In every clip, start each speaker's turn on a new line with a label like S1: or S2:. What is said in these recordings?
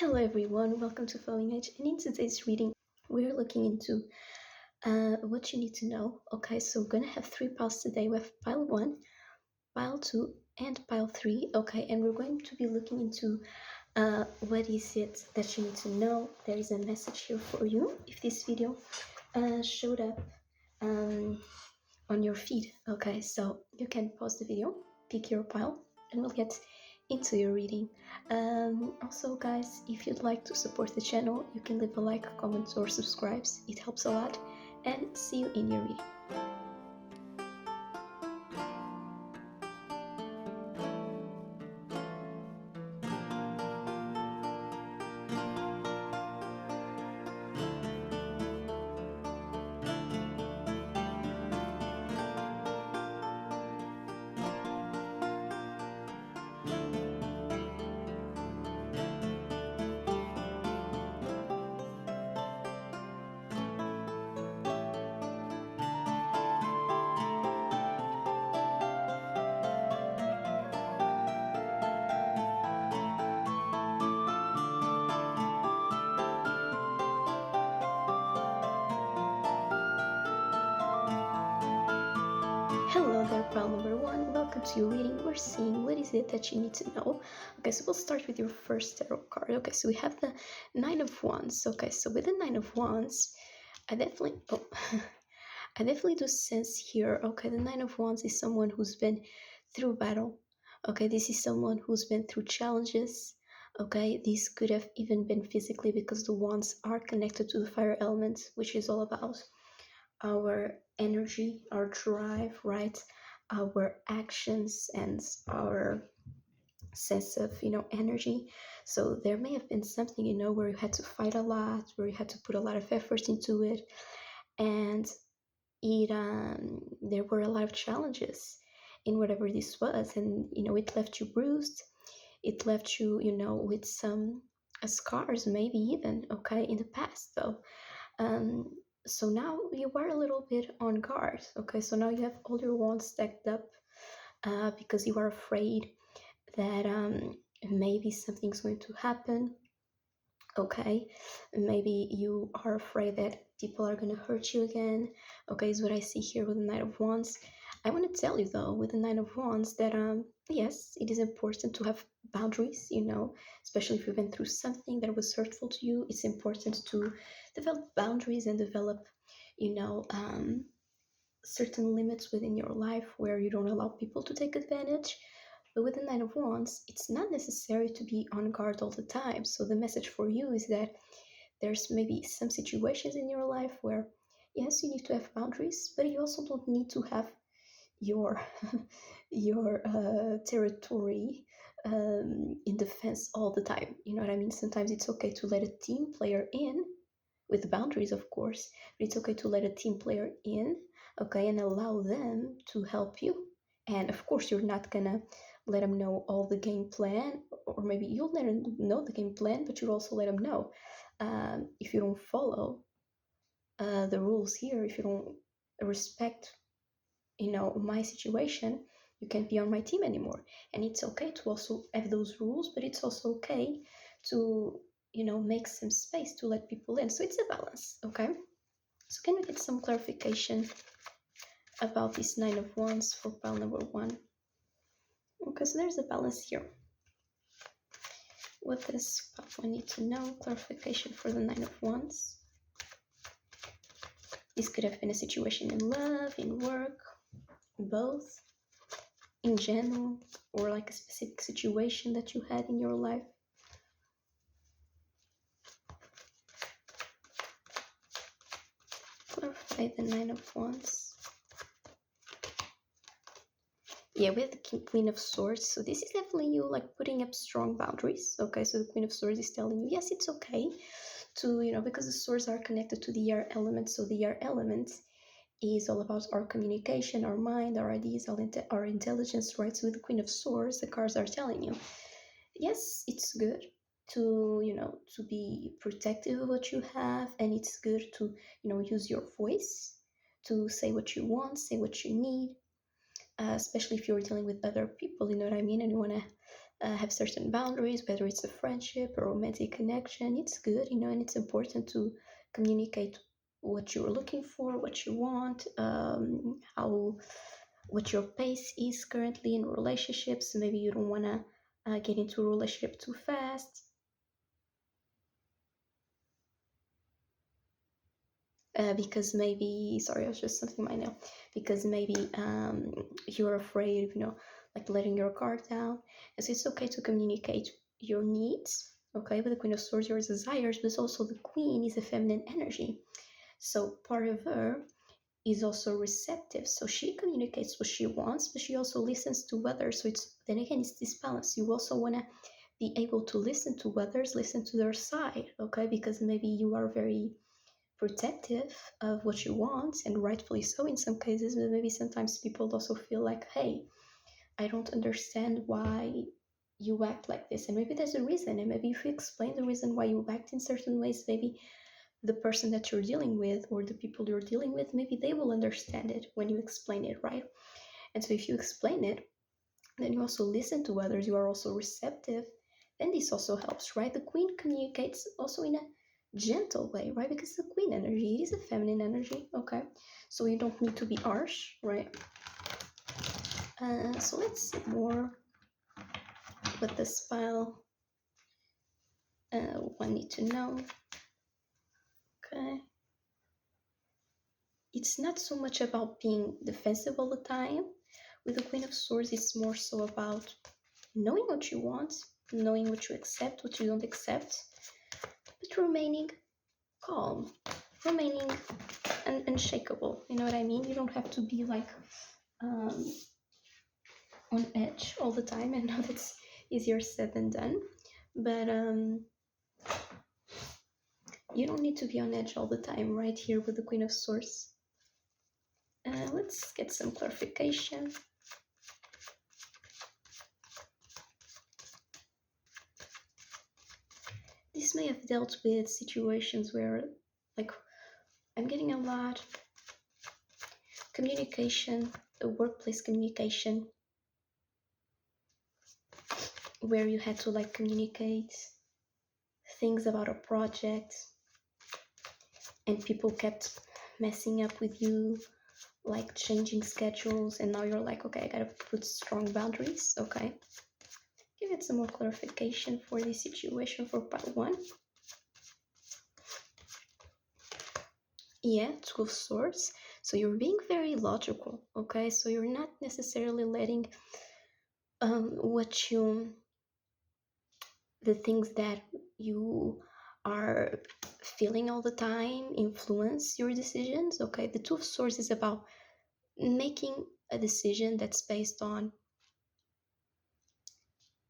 S1: Hello everyone, welcome to Flowing Age, and in today's reading we're looking into what you need to know. Okay, so we're gonna have three piles today. We have pile 1, pile 2, and pile 3. Okay, and we're going to be looking into what is it that you need to know. There is a message here for you if this video showed up on your feed. Okay, so you can pause the video, pick your pile, and we'll get into your reading. Also, guys, if you'd like to support the channel, you can leave a like, comment, or subscribe. It helps a lot. And see you in your reading. Hello there, pile number 1. Welcome to your reading. We're seeing what is it that you need to know. Okay, so we'll start with your first tarot card. Okay, so we have the Nine of Wands. Okay, so with the Nine of Wands, I definitely do sense here. Okay, the Nine of Wands is someone who's been through battle. Okay, this is someone who's been through challenges. Okay, this could have even been physically because the wands are connected to the fire element, which is all about our energy, our drive, right? Our actions and our sense of, energy. So there may have been something, where you had to fight a lot, where you had to put a lot of effort into it. And there were a lot of challenges in whatever this was. And, it left you bruised. It left you, with some scars, maybe even, okay, in the past though. So now you are a little bit on guard. Okay, so now you have all your wands stacked up because you are afraid that maybe something's going to happen. Okay, maybe you are afraid that people are going to hurt you again. Okay, is what I see here with the Knight of Wands. I want to tell you though, with the Nine of Wands, that yes, it is important to have boundaries, especially if you've been through something that was hurtful to you. It's important to develop boundaries and develop, certain limits within your life where you don't allow people to take advantage. But with the Nine of Wands, it's not necessary to be on guard all the time. So the message for you is that there's maybe some situations in your life where, yes, you need to have boundaries, but you also don't need to have your your territory in defense all the time. You know what I mean? Sometimes it's okay to let a team player in with boundaries, of course, but it's okay to let a team player in, okay, and allow them to help you. And of course, you're not gonna let them know all the game plan, or maybe you'll let them know the game plan, but you'll also let them know if you don't follow the rules here, if you don't respect my situation, you can't be on my team anymore. And it's okay to also have those rules, but it's also okay to make some space to let people in. So it's a balance. Okay, so can we get some clarification about this Nine of Wands for pile number 1? Okay, so there's a balance here. What does pile 1 need to know? Clarification for the Nine of Wands. This could have been a situation in love, in work, both, in general, or like a specific situation that you had in your life. Clarify the Nine of Wands. Yeah, we have the Queen of Swords. So this is definitely you like putting up strong boundaries. Okay, so the Queen of Swords is telling you, yes, it's okay to, because the swords are connected to the air element. So the air element is all about our communication, our mind, our ideas, our intelligence, right? So with the Queen of Swords, the cards are telling you, yes, it's good to, to be protective of what you have, and it's good to, use your voice to say what you want, say what you need, especially if you're dealing with other people, you know what I mean, and you want to have certain boundaries, whether it's a friendship or romantic connection. It's good, and it's important to communicate what you're looking for, what you want, how what your pace is currently in relationships. Maybe you don't want to get into a relationship too fast. Because maybe, sorry, I was just something my nail. Because maybe you're afraid of, like letting your guard down. And so it's okay to communicate your needs, okay? With the Queen of Swords, your desires, but also the Queen is a feminine energy. So part of her is also receptive. So she communicates what she wants, but she also listens to others. So then again, it's this balance. You also want to be able to listen to others, listen to their side, okay? Because maybe you are very protective of what you want, and rightfully so in some cases, but maybe sometimes people also feel like, hey, I don't understand why you act like this, and maybe there's a reason, and maybe if you explain the reason why you act in certain ways, maybe the person that you're dealing with or the people you're dealing with, maybe they will understand it when you explain it, right? And so if you explain it, then you also listen to others, you are also receptive, then this also helps, right? The Queen communicates also in a gentle way, right? Because the Queen energy, it is a feminine energy, okay? So you don't need to be harsh, right? So let's see more what the spell one need to know. Okay. It's not so much about being defensive all the time. With the Queen of Swords, it's more so about knowing what you want, knowing what you accept, what you don't accept, but remaining calm, remaining unshakable. You know what I mean? You don't have to be like on edge all the time. I know that's easier said than done, but you don't need to be on edge all the time, right? Here with the Queen of Swords. Let's get some clarification. This may have dealt with situations where, like, I'm getting a lot communication, the workplace communication, where you had to like communicate things about a project and people kept messing up with you, like changing schedules, and now you're like, okay, I gotta put strong boundaries. Okay, give it some more clarification for this situation for part one. Yeah, Two of Swords. So you're being very logical, okay? So you're not necessarily letting the things that you are feeling all the time influence your decisions, okay? The Two of Swords is about making a decision that's based on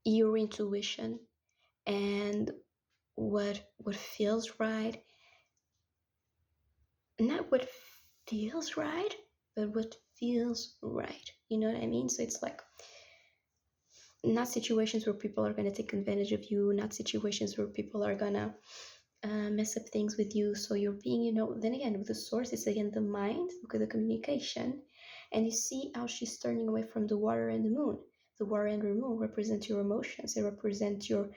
S1: your intuition and what feels right, not what feels right, but what feels right. You know what I mean? So it's like not situations where people are going to take advantage of you, not situations where people are going to mess up things with you. So you're being, then again, with the Source, it's again the mind, look at the communication, and you see how she's turning away from the water and the moon. The water and the moon represent your emotions, they represent your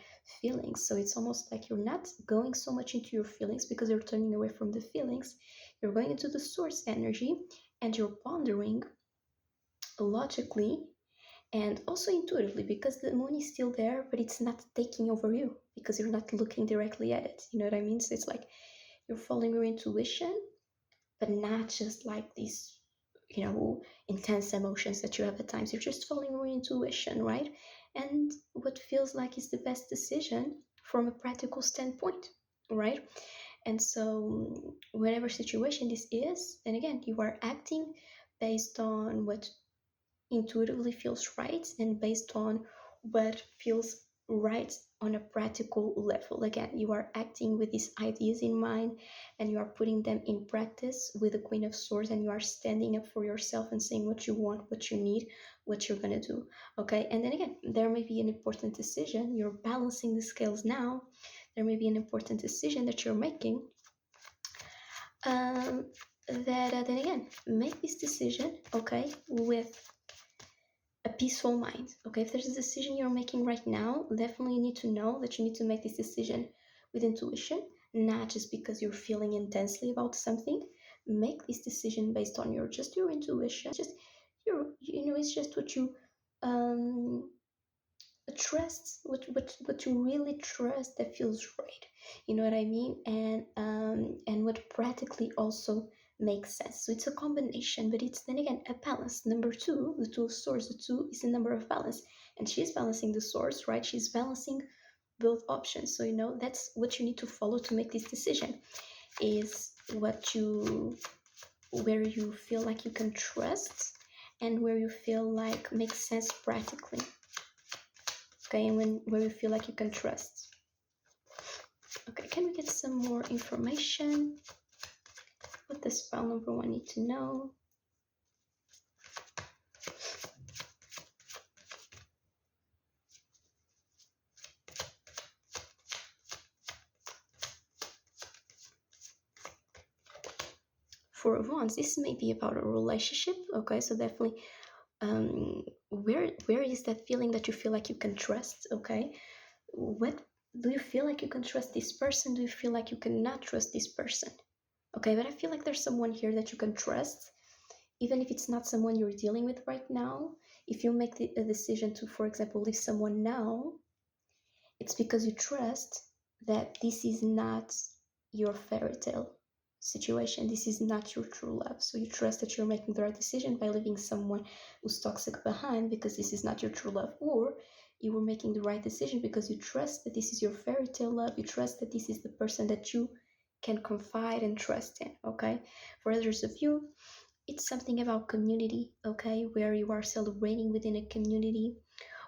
S1: feelings. So it's almost like you're not going so much into your feelings because you're turning away from the feelings. You're going into the source energy and you're pondering logically and also intuitively, because the moon is still there, but it's not taking over you because you're not looking directly at it. You know what I mean? So it's like you're following your intuition, but not just like these, intense emotions that you have at times. You're just following your intuition, right? And what feels like is the best decision from a practical standpoint, right? And so, whatever situation this is, then again, you are acting based on what intuitively feels right and based on what feels right on a practical level. Again, you are acting with these ideas in mind and you are putting them in practice with the Queen of Swords, and you are standing up for yourself and saying what you want, what you need, what you're going to do. Okay, and then again, there may be an important decision. You're balancing the scales now. There may be an important decision that you're making. That then again, make this decision, okay, with a peaceful mind. Okay, if there's a decision you're making right now, definitely you need to know that you need to make this decision with intuition, not just because you're feeling intensely about something. Make this decision based on your intuition, just it's just what you um trust, what you really trust that feels right, you know what I mean, and what practically also makes sense. So it's a combination, but it's then again a balance. Number two, the two of swords, the two is the number of balance, and she's balancing the swords, right? She's balancing both options. So that's what you need to follow to make this decision, is what you where you feel like you can trust and where you feel like makes sense practically. Okay, and where you feel like you can trust. Okay, can we get some more information? What does spell number one need to know? Four of Wands, this may be about a relationship. Okay, so definitely where is that feeling that you feel like you can trust? Okay, what do you feel like you can trust this person? Do you feel like you cannot trust this person? Okay, but I feel like there's someone here that you can trust, even if it's not someone you're dealing with right now. If you make a decision to, for example, leave someone now, it's because you trust that this is not your fairy tale situation. This is not your true love. So you trust that you're making the right decision by leaving someone who's toxic behind, because this is not your true love. Or you were making the right decision because you trust that this is your fairy tale love. You trust that this is the person that you can confide and trust in. Okay, for others of you, it's something about community. Okay, where you are celebrating within a community,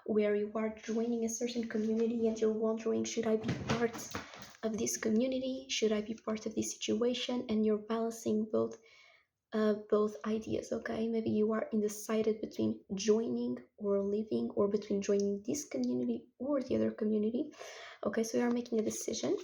S1: where you are joining a certain community and you're wondering, should I be part of this community? Should I be part of this situation? And you're balancing both ideas. Okay, maybe you are undecided between joining or leaving, or between joining this community or the other community. Okay, so you are making a decision.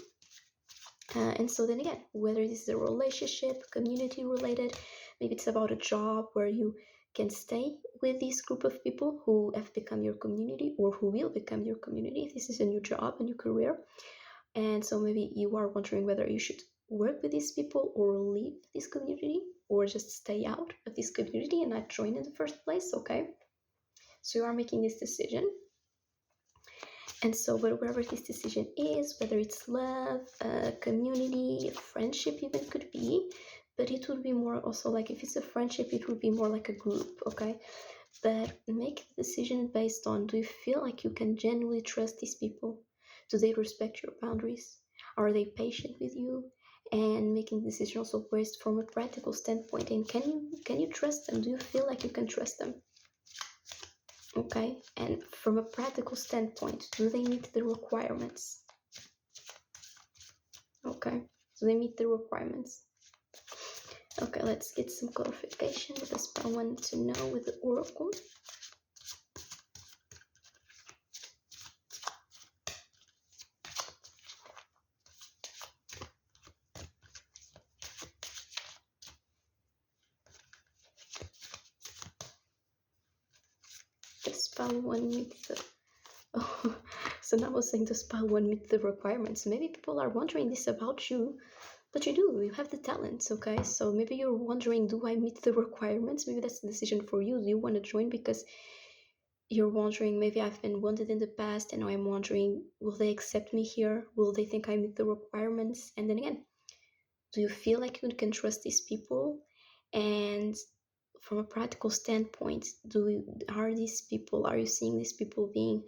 S1: And so then again, whether this is a relationship, community related, maybe it's about a job where you can stay with this group of people who have become your community or who will become your community if this is a new job, a new career. And so maybe you are wondering whether you should work with these people or leave this community, or just stay out of this community and not join in the first place. Okay, so you are making this decision. And so wherever this decision is, whether it's love, community, friendship even could be, but it would be more also like, if it's a friendship, it would be more like a group. Okay, but make the decision based on, do you feel like you can genuinely trust these people? Do they respect your boundaries? Are they patient with you? And making the decision also based from a practical standpoint, and can you trust them? Do you feel like you can trust them? Okay, and from a practical standpoint, do they meet the requirements? Okay, do they meet the requirements? Okay, let's get some clarification with the spell one to know with the oracle. The spell one meets the oh, so now I was saying the spell one meet the requirements. Maybe people are wondering this about you, but you have the talents. Okay, so maybe you're wondering, do I meet the requirements? Maybe that's the decision for you. Do you want to join because you're wondering, maybe I've been wanted in the past and now I'm wondering, will they accept me here? Will they think I meet the requirements? And then again, do you feel like you can trust these people? And from a practical standpoint, are you seeing these people being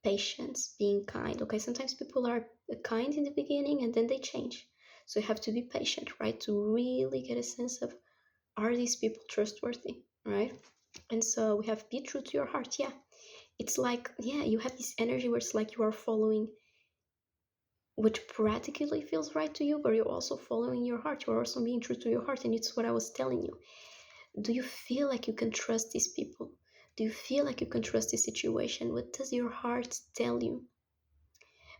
S1: patient, being kind? Okay, sometimes people are kind in the beginning and then they change. So you have to be patient, right? To really get a sense of, are these people trustworthy, right? And so we have, be true to your heart. Yeah, it's like, yeah, you have this energy where it's like you are following what practically feels right to you, but you're also following your heart. You're also being true to your heart. And it's what I was telling you. Do you feel like you can trust these people? Do you feel like you can trust this situation? What does your heart tell you?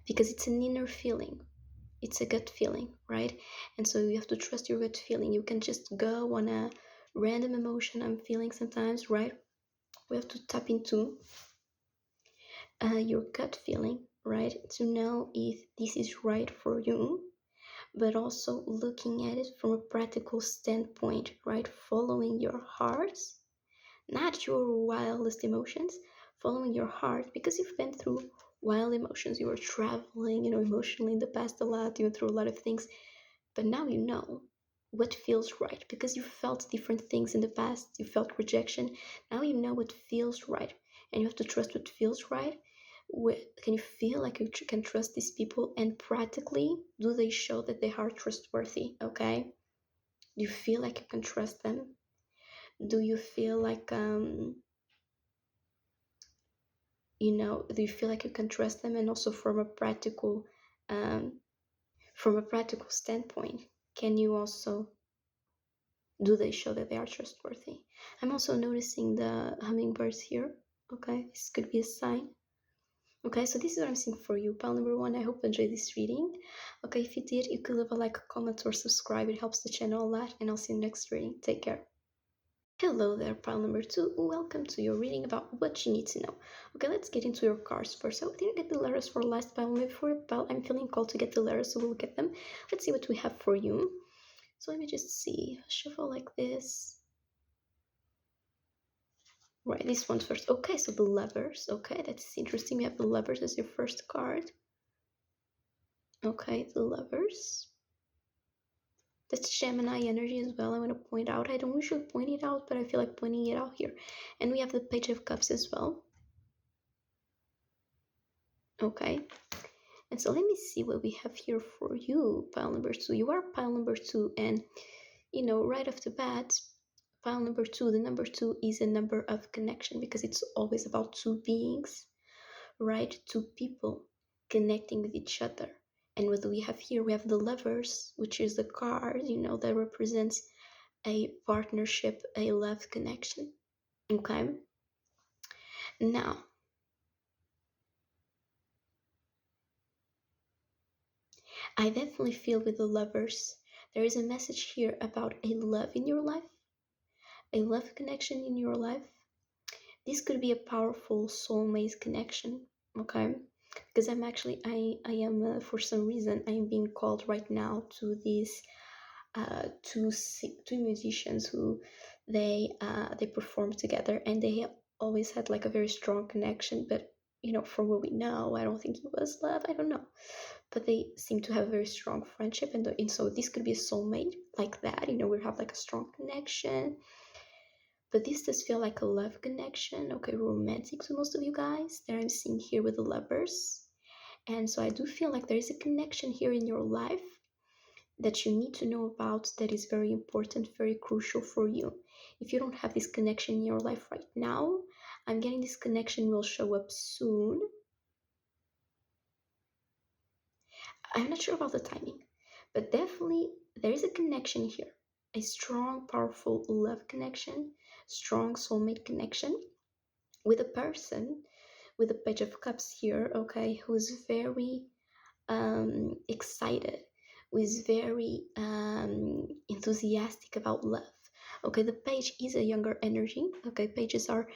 S1: Because it's an inner feeling. It's a gut feeling, right? And so you have to trust your gut feeling. You can just go on a random emotion I'm feeling sometimes, right? we have to tap into your gut feeling, right? To know if this is right for you, but also looking at it from a practical standpoint, right? Following your heart, not your wildest emotions, following your heart, because you've been through wild emotions. You were traveling, emotionally in the past a lot, you went through a lot of things, but now you know what feels right because you felt different things in the past. You felt rejection. Now you know what feels right, and you have to trust what feels right. Can you feel like you can trust these people? And practically, do they show that they are trustworthy? Okay, do you feel like you can trust them? Do you feel like do you feel like you can trust them? And also um, from a practical standpoint, can you also do they show that they are trustworthy? I'm also noticing the hummingbirds here. Okay, this could be a sign. Okay, so this is what I'm seeing for you. Pile number one, I hope you enjoyed this reading. Okay, if you did, you could leave a like, a comment, or subscribe. It helps the channel a lot, and I'll see you next reading. Take care. Hello there, pile number two. Welcome to your reading about what you need to know. Okay, let's get into your cards first. So, I didn't get the letters for last pile, maybe for a pile. I'm feeling called to get the letters, so we'll get them. Let's see what we have for you. So, let me just see. Shuffle like this. Right, this one first. Okay, so the lovers. Okay, that's interesting. We have the lovers as your first card. Okay, the lovers. That's Gemini energy as well. I want to point out. I don't usually point it out, but I feel like pointing it out here. And we have the Page of Cups as well. Okay, and so let me see what we have here for you, pile number two. You are pile number two, and right off the bat, pile number two, the number two is a number of connection because it's always about two beings, right? Two people connecting with each other. And what do we have here? We have the lovers, which is the card, that represents a partnership, a love connection. Okay. Now, I definitely feel with the lovers, there is a message here about a love in your life, a love connection in your life. This could be a powerful soulmate connection, okay? Because I am for some reason I am being called right now to these two musicians who they perform together, and they have always had like a very strong connection. But from what we know, I don't think it was love. I don't know, but they seem to have a very strong friendship, and so this could be a soulmate like that. We have like a strong connection, but this does feel like a love connection, okay, romantic to most of you guys that I'm seeing here with the lovers. And so I do feel like there is a connection here in your life that you need to know about, that is very important, very crucial for you. If you don't have this connection in your life right now, I'm getting this connection will show up soon. I'm not sure about the timing, but definitely there is a connection here. A strong, powerful love connection, strong soulmate connection with a person with the Page of Cups here, okay, who's very excited, who is very enthusiastic about love. Okay, the page is a younger energy. Okay, pages are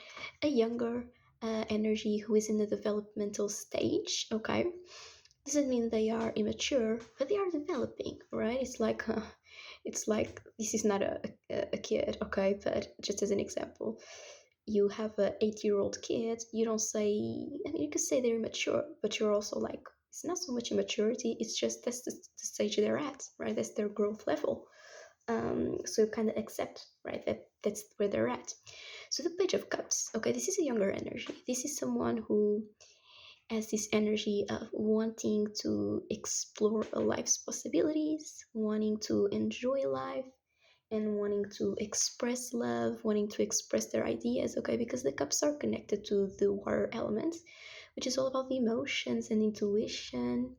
S1: a younger energy who is in the developmental stage. Okay, doesn't mean they are immature, but they are developing, right? It's like this is not a kid, okay? But just as an example, you have a 8-year-old kid, you don't say, I mean, you could say they're immature, but you're also like, it's not so much immaturity, it's just that's the stage they're at, right? That's their growth level. So you kind of accept, right, that's where they're at. So the Page of Cups, okay, this is a younger energy. This is someone who has this energy of wanting to explore a life's possibilities, wanting to enjoy life, and wanting to express love, wanting to express their ideas, okay? Because the cups are connected to the water element, which is all about the emotions and intuition.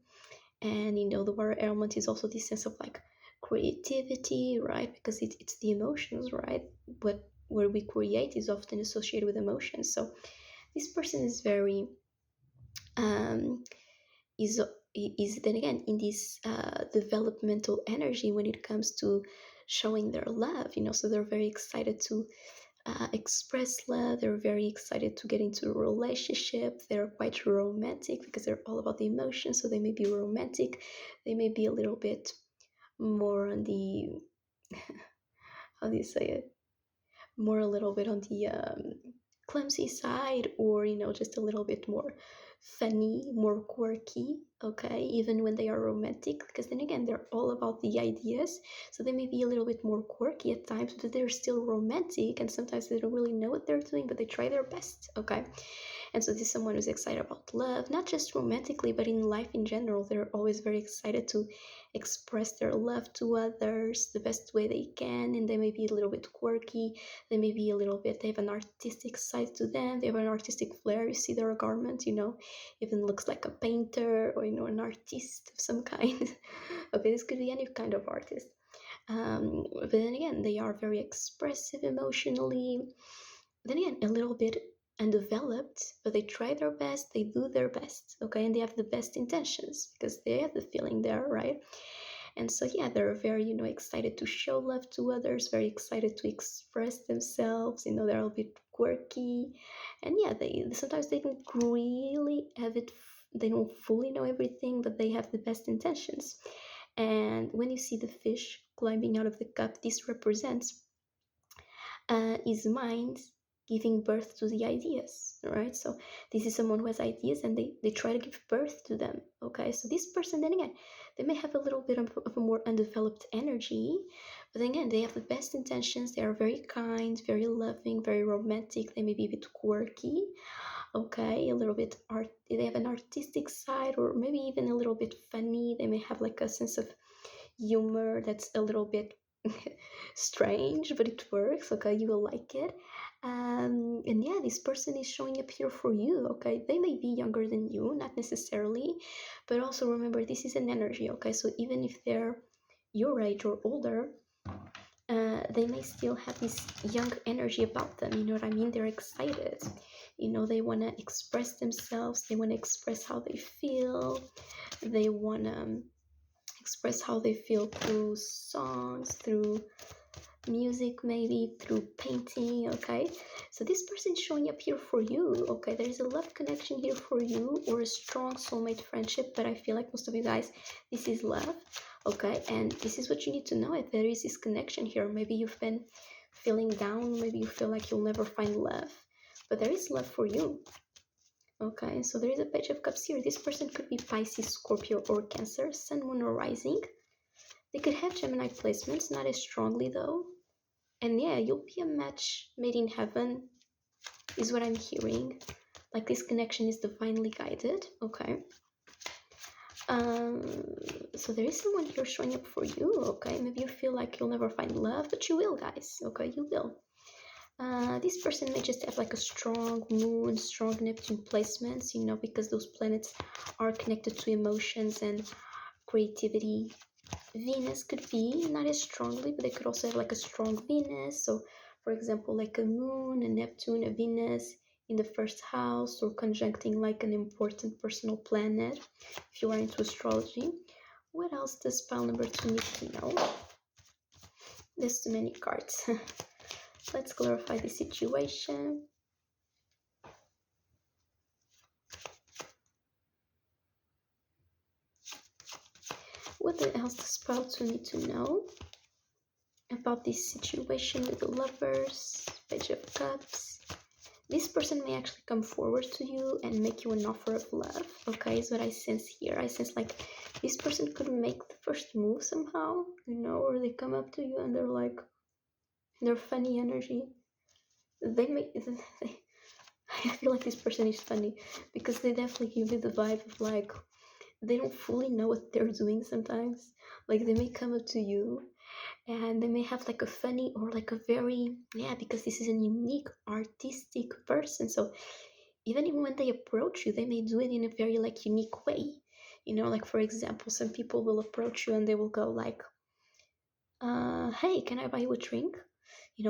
S1: And the water element is also this sense of like creativity, right? Because it's the emotions, right? But where we create is often associated with emotions. So this person is very um, is then again in this developmental energy when it comes to showing their love. So they're very excited to express love. They're very excited to get into a relationship. They're quite romantic because they're all about the emotions. So they may be romantic. They may be a little bit more on the, how do you say it? More a little bit on the clumsy side, or just a little bit more funny, more quirky, okay, even when they are romantic, because then again they're all about the ideas. So they may be a little bit more quirky at times, but they're still romantic, and sometimes they don't really know what they're doing, but they try their best, okay. And so this is someone who's excited about love, not just romantically, but in life in general. They're always very excited to express their love to others the best way they can, and they may be a little bit quirky. They may be a little bit, they have an artistic side to them. They have an artistic flair. You see their garment, even looks like a painter, or, an artist of some kind. Okay, this could be any kind of artist. But then again, they are very expressive emotionally. Then again, a little bit undeveloped, but they try their best, they do their best, okay, and they have the best intentions because they have the feeling there, right? And so, yeah, they're very, excited to show love to others, very excited to express themselves. They're a little bit quirky, and yeah, they sometimes they don't really have it. They don't fully know everything, but they have the best intentions. And when you see the fish climbing out of the cup, this represents his mind giving birth to the ideas, right? So this is someone who has ideas, and they try to give birth to them, okay? So this person, then again, they may have a little bit of a more undeveloped energy, but then again, they have the best intentions. They are very kind, very loving, very romantic. They may be a bit quirky, okay, a little bit art. They have an artistic side, or maybe even a little bit funny. They may have like a sense of humor that's a little bit strange, but it works, okay, you will like it. And yeah, this person is showing up here for you, okay. They may be younger than you, not necessarily, but also remember, this is an energy, okay. So even if they're your age or older, they may still have this young energy about them, you know what I mean? They're excited, they want to express themselves, they want to express how they feel, they want to express how they feel through songs, through music, maybe through painting, okay. So this person is showing up here for you, okay. There's a love connection here for you, or a strong soulmate friendship, but I feel like most of you guys, this is love, okay. And this is what you need to know, if there is this connection here. Maybe you've been feeling down, maybe you feel like you'll never find love, but there is love for you. Okay, so there is a Page of Cups here. This person could be Pisces, Scorpio, or Cancer, Sun, Moon, or Rising. They could have Gemini placements, not as strongly though. And yeah, you'll be a match made in heaven, is what I'm hearing. Like, this connection is divinely guided, okay? So there is someone here showing up for you, okay? Maybe you feel like you'll never find love, but you will, guys, okay? You will. This person may just have like a strong moon, strong Neptune placements, because those planets are connected to emotions and creativity. Venus could be not as strongly, but they could also have like a strong Venus. So, for example, like a moon, a Neptune, a Venus in the first house, or conjuncting like an important personal planet, if you are into astrology. What else does pile number 2 need to know? There's too many cards. Let's clarify the situation. What else does pile 2 need to know about this situation with the Lovers, Page of Cups? This person may actually come forward to you and make you an offer of love, okay, is what I sense here. I sense like this person could make the first move somehow, or they come up to you and they're like, they're funny energy. They make, I feel like this person is funny because they definitely give you the vibe of like, they don't fully know what they're doing sometimes. Like, they may come up to you and they may have like a funny, or like a very, because this is a unique artistic person. So even when they approach you, they may do it in a very like unique way. Like, for example, some people will approach you and they will go like, hey, can I buy you a drink?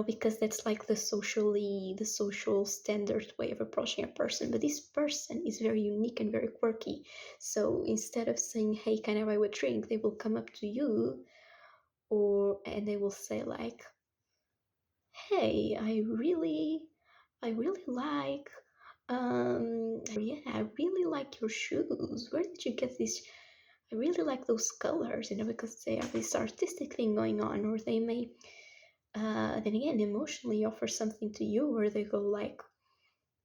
S1: Because that's like the social standard way of approaching a person. But this person is very unique and very quirky. So instead of saying, hey, can I buy you a drink, they will come up to you, and they will say like, hey, I really like, yeah, I really like your shoes. Where did you get these? I really like those colors, because they have this artistic thing going on, or they may, then again, emotionally offer something to you, where they go like,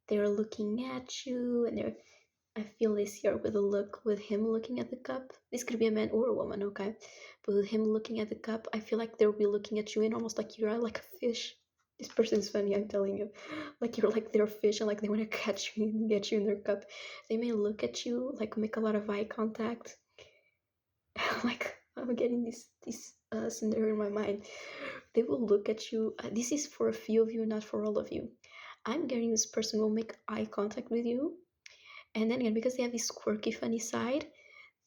S1: they're looking at you, and I feel this here with a look, with him looking at the cup. This could be a man or a woman, okay? But with him looking at the cup, I feel like they'll be looking at you, and almost like you're like a fish. This person's funny, I'm telling you. Like you're like their fish, and like they want to catch you and get you in their cup. They may look at you, like make a lot of eye contact. Like I'm getting this scenario in my mind. They will look at you. This is for a few of you, not for all of you. I'm getting this person will make eye contact with you, and then again, because they have this quirky, funny side,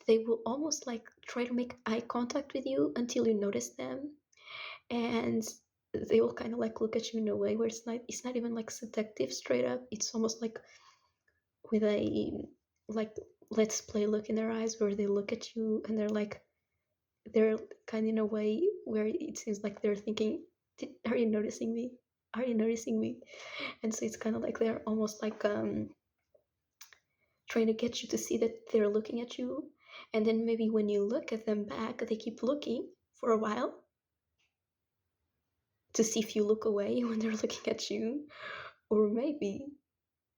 S1: they will almost like try to make eye contact with you until you notice them, and they will kind of like look at you in a way where it's not even like seductive straight up. It's almost like with a like let's play look in their eyes, where they look at you and they're kind of in a way where it seems like they're thinking, are you noticing me? Are you noticing me? And so it's kind of like they're almost like trying to get you to see that they're looking at you. And then maybe when you look at them back, they keep looking for a while to see if you look away when they're looking at you. Or maybe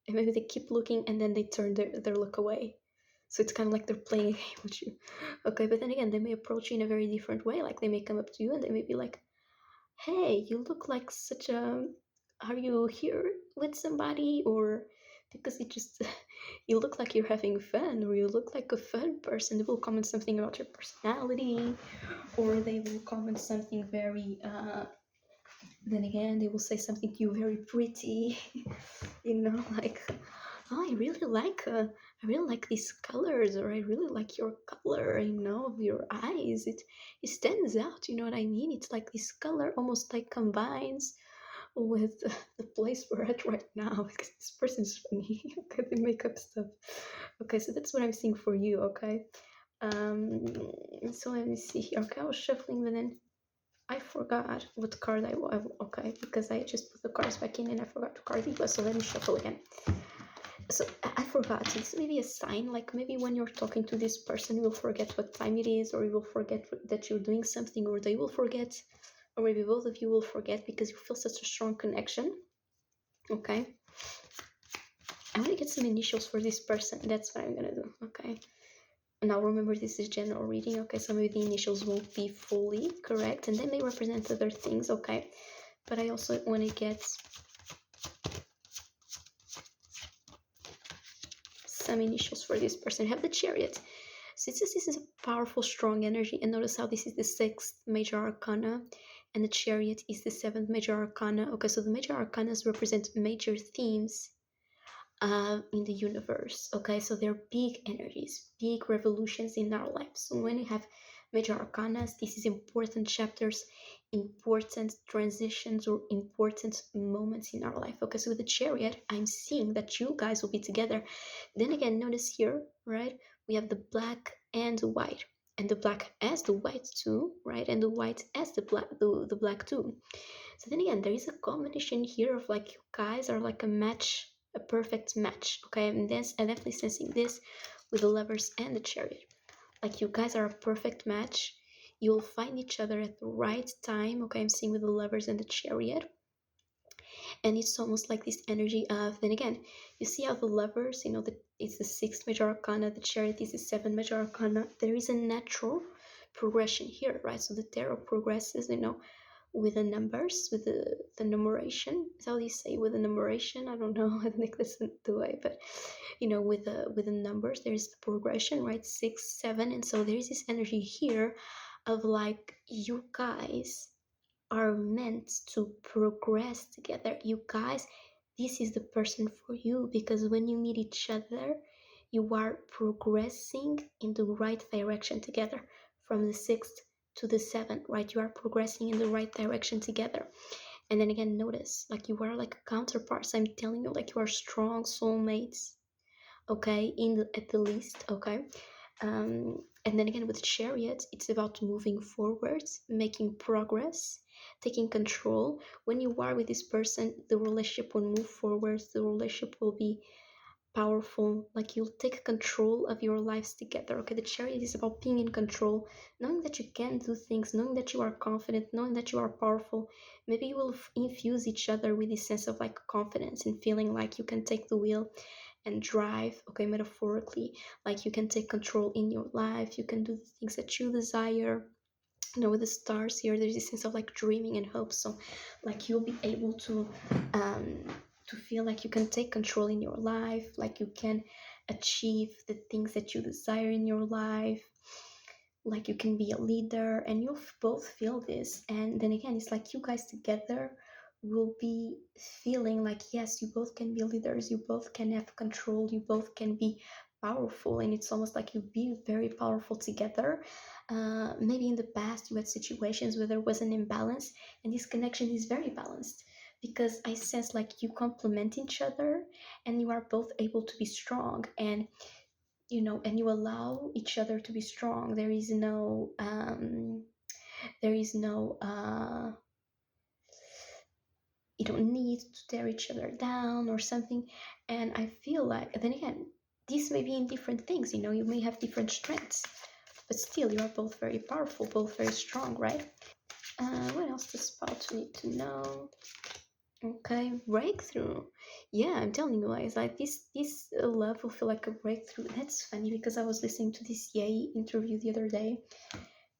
S1: they keep looking and then they turn their look away. So it's kind of like they're playing a game with you. Okay, but then again, they may approach you in a very different way. Like they may come up to you and they may be like, hey, you look like such a, are you here with somebody? Or because it just, you look like you're having fun, or you look like a fun person. They will comment something about your personality, or they will comment something very, then again, they will say something to you very pretty, like, oh, I really like these colors, or I really like your color, of your eyes. It stands out, you know what I mean? It's like this color almost like combines with the place we're at right now, because this person's funny. Okay, they make up stuff. Okay, so that's what I'm seeing for you, okay? So let me see here. Okay, I was shuffling, but then I forgot what card okay, because I just put the cards back in and I forgot to card it was, so let me shuffle again. So I forgot. This may be a sign, like maybe when you're talking to this person, you will forget what time it is, or you will forget that you're doing something, or they will forget, or maybe both of you will forget because you feel such a strong connection. Okay. I'm gonna get some initials for this person. That's what I'm gonna do. Okay. Now remember, this is general reading. Okay, so maybe the initials won't be fully correct, and they may represent other things. Okay, but I also want to get some initials for this person. I have the Chariot. So this is a powerful, strong energy, and notice how this is the 6th major arcana, and the Chariot is the 7th major arcana. Okay, so the major arcanas represent major themes in the universe. Okay, so they're big energies, big revolutions in our lives. So when you have major arcanas, this is important chapters, important transitions, or important moments in our life. Okay, so with the Chariot, I'm seeing that you guys will be together. Then again, notice here, right, we have the black and the white, and the black as the white too, right, and the white as the black too. So then again, there is a combination here of like you guys are like a match, a perfect match. Okay, and this I'm definitely sensing this with the Lovers and the Chariot. Like you guys are a perfect match. You'll find each other at the right time. Okay, I'm seeing with the Lovers and the Chariot. And it's almost like this energy of, then again, you see how the Lovers, it's the 6th major arcana, the Chariot is the 7th major arcana. There is a natural progression here, right? So the tarot progresses, with the numbers, with the numeration. Is how you say with the numeration? I don't know. I think that's the way, but with the numbers, there's the progression, right? 6, 7, and so there's this energy here of like you guys are meant to progress together. You guys, this is the person for you, because when you meet each other, you are progressing in the right direction together, from the 6th to the 7th, right? You are progressing in the right direction together. And then again, notice like you are like counterparts. I'm telling you, like you are strong soulmates, okay, at the least, okay. And then again, with Chariot, it's about moving forward, making progress, taking control. When you are with this person, the relationship will move forward, the relationship will be powerful, like you'll take control of your lives together. Okay, the chariot is about being in control, knowing that you can do things, knowing that you are confident, knowing that you are powerful. Maybe you will infuse each other with this sense of like confidence and feeling like you can take the wheel and drive, okay, metaphorically, like you can take control in your life, you can do the things that you desire. With the stars here, there's this sense of like dreaming and hope. So like you'll be able um to feel like you can take control in your life, like you can achieve the things that you desire in your life, like you can be a leader, and you'll both feel this. And then again, it's like you guys together will be feeling like, yes, you both can be leaders, you both can have control, you both can be powerful, and it's almost like you be very powerful together. Maybe in the past you had situations where there was an imbalance, and this connection is very balanced, because I sense like you complement each other and you are both able to be strong, and and you allow each other to be strong. There is no you don't need to tear each other down or something. And I feel like, then again, this may be in different things, you may have different strengths, but still you are both very powerful, both very strong, right? What else does spouse need to know? Okay, breakthrough. Yeah, I'm telling you, guys, like this love will feel like a breakthrough. That's funny because I was listening to this Yay interview the other day,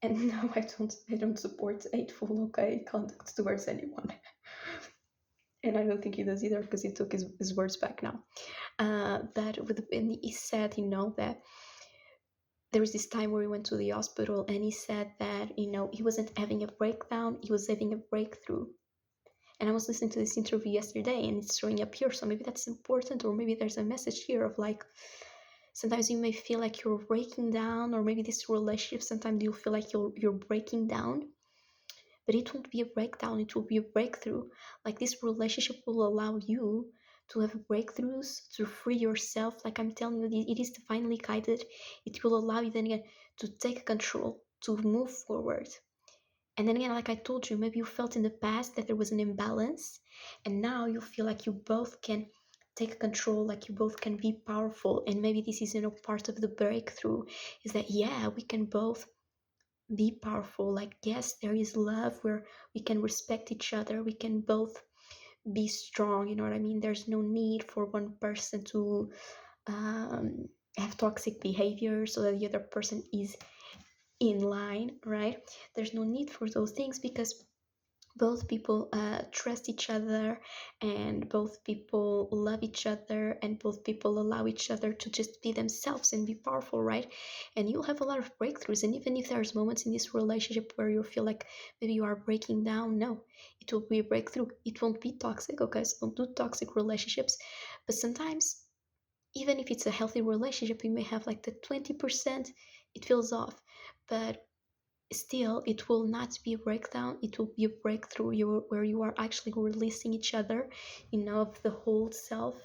S1: and no, I don't support hateful, okay, conduct towards anyone. And I don't think he does either, because he took his words back now. But and he said, that there was this time where he went to the hospital, and he said that, he wasn't having a breakdown, he was having a breakthrough. And I was listening to this interview yesterday, and it's showing up here, so maybe that's important, or maybe there's a message here of like, sometimes you may feel like you're breaking down, or maybe this relationship, sometimes you feel like you're breaking down, but it won't be a breakdown, it will be a breakthrough. Like this relationship will allow you to have breakthroughs, to free yourself. Like I'm telling you, it is divinely guided. It will allow you then again to take control, to move forward. And then again, like I told you, maybe you felt in the past that there was an imbalance, and now you feel like you both can take control, like you both can be powerful. And maybe this is, part of the breakthrough, is that, yeah, we can both be powerful. Like, yes, there is love where we can respect each other, we can both be strong, you know what I mean? There's no need for one person to have toxic behavior so that the other person is in line, right? There's no need for those things, because both people trust each other, and both people love each other, and both people allow each other to just be themselves and be powerful, right? And you'll have a lot of breakthroughs. And even if there's moments in this relationship where you feel like maybe you are breaking down, no, it will be a breakthrough. It won't be toxic, okay? So don't do toxic relationships. But sometimes, even if it's a healthy relationship, you may have like the 20%, it feels off. But still, it will not be a breakdown, it will be a breakthrough, where you are actually releasing each other, of the whole self,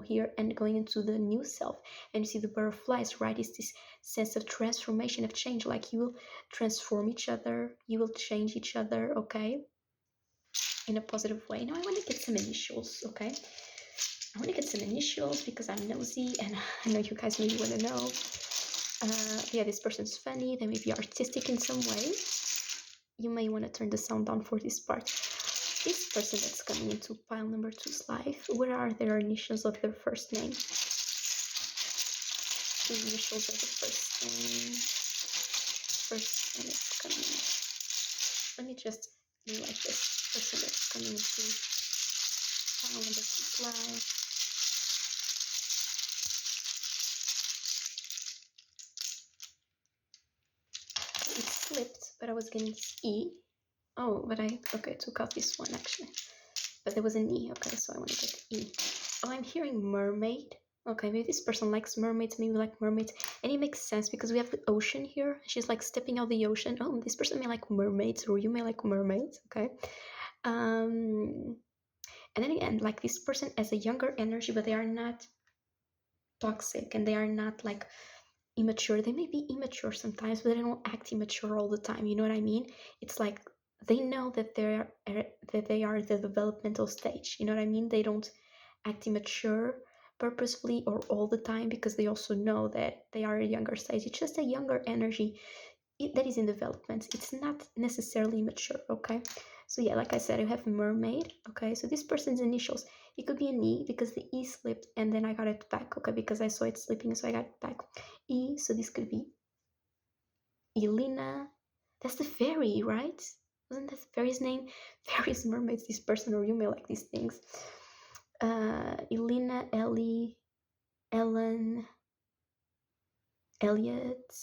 S1: here, and going into the new self. And you see the butterflies, right? It's this sense of transformation, of change. Like you will transform each other, you will change each other, okay, in a positive way. Now I want to get some initials, okay? I want to get some initials because I'm nosy, and I know you guys maybe want to know. Yeah, this person's funny, they may be artistic in some way. You may want to turn the sound down for this part. This person that's coming into pile number 2's life, what are their initials of their first name? The initials of the first name. First name is coming. Let me just do like this. Person that's coming into pile number 2's life. It slipped, but I was getting this E. Oh, but I took out this one actually. But there was an E, okay, so I want to get E. Oh, I'm hearing mermaid. Okay, maybe this person likes mermaids, maybe like mermaids. And it makes sense because we have the ocean here. She's like stepping out the ocean. Oh, this person may like mermaids, or you may like mermaids, okay? And then again, like this person has a younger energy, but they are not toxic, and they are not like immature. They may be immature sometimes, but they don't act immature all the time. You know what I mean? It's like they know that they are at the developmental stage. You know what I mean? They don't act immature purposefully or all the time, because they also know that they are a younger stage. It's just a younger energy that is in development. It's not necessarily mature. Okay, so yeah, like I said, I have mermaid. Okay, so this person's initials, it could be an E because the E slipped and then I got it back. Okay, because I saw it slipping, so I got it back. E, so this could be Elena. That's the fairy, right? Wasn't that the fairy's name? Fairies, mermaids, this person, or you may like these things. Elena, Ellie, Ellen, Elliot.